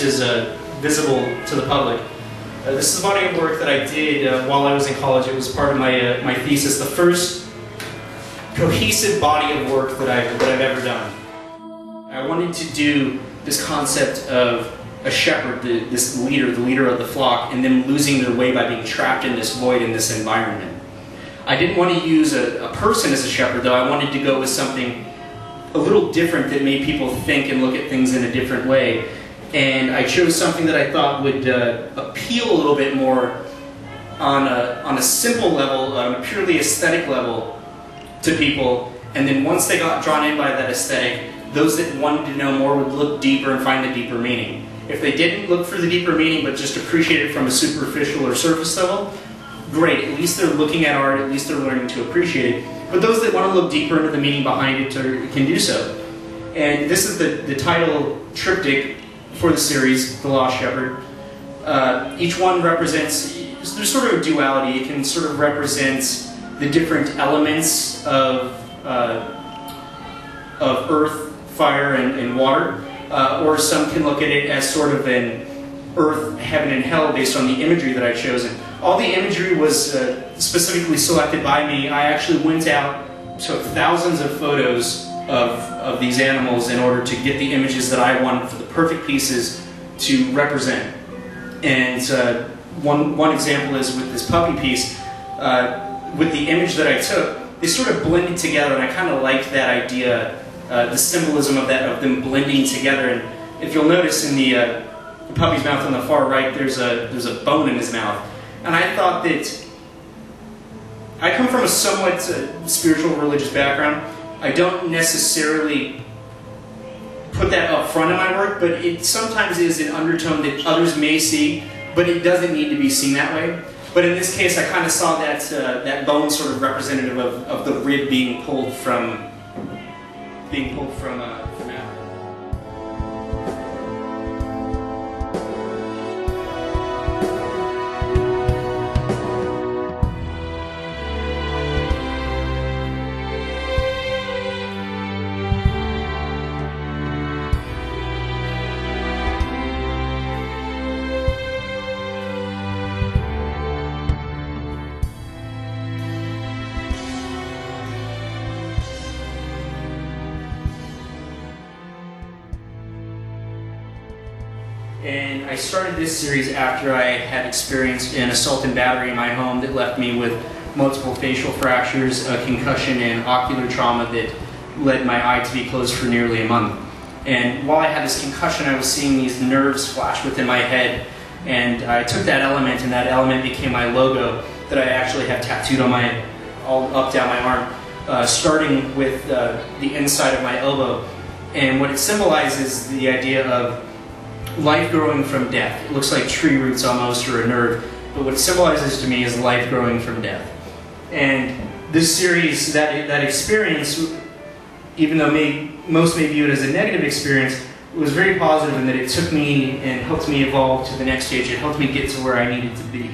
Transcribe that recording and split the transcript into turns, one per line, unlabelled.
is visible to the public. This is a body of work that I did while I was in college. It was part of my thesis, the first cohesive body of work that I've ever done. I wanted to do this concept of a shepherd, this leader, the leader of the flock, and them losing their way by being trapped in this void, in this environment. I didn't want to use a person as a shepherd, though. I wanted to go with something a little different that made people think and look at things in a different way. And I chose something that I thought would appeal a little bit more on a simple level, on a purely aesthetic level to people. And then once they got drawn in by that aesthetic, those that wanted to know more would look deeper and find the deeper meaning. If they didn't look for the deeper meaning but just appreciate it from a superficial or surface level, great, at least they're looking at art, at least they're learning to appreciate it. But those that want to look deeper into the meaning behind it can do so. And this is the title triptych for the series, The Lost Shepherd. Each one represents, there's sort of a duality. It can sort of represent the different elements of earth, fire, and water. Or some can look at it as sort of an earth, heaven, and hell based on the imagery that I chose. And all the imagery was specifically selected by me. I actually went out, took thousands of photos of these animals in order to get the images that I wanted for the perfect pieces to represent. And one example is with this puppy piece. With the image that I took, they sort of blended together, and I kind of liked that idea, the symbolism of them blending together. And if you'll notice in the puppy's mouth on the far right, there's a bone in his mouth. And I thought that I come from a somewhat spiritual, religious background. I don't necessarily put that up front in my work, but it sometimes is an undertone that others may see, but it doesn't need to be seen that way. But in this case, I kind of saw that bone sort of representative of the rib being pulled from Africa. And I started this series after I had experienced an assault and battery in my home that left me with multiple facial fractures, a concussion, and ocular trauma that led my eye to be closed for nearly a month. And while I had this concussion, I was seeing these nerves flash within my head. And I took that element, and that element became my logo that I actually have tattooed on all up down my arm, starting with the inside of my elbow. And what it symbolizes the idea of life growing from death. It looks like tree roots almost, or a nerve, but what it symbolizes to me is life growing from death. And this series, that experience, even though most may view it as a negative experience, it was very positive in that it took me and helped me evolve to the next stage. It helped me get to where I needed to be.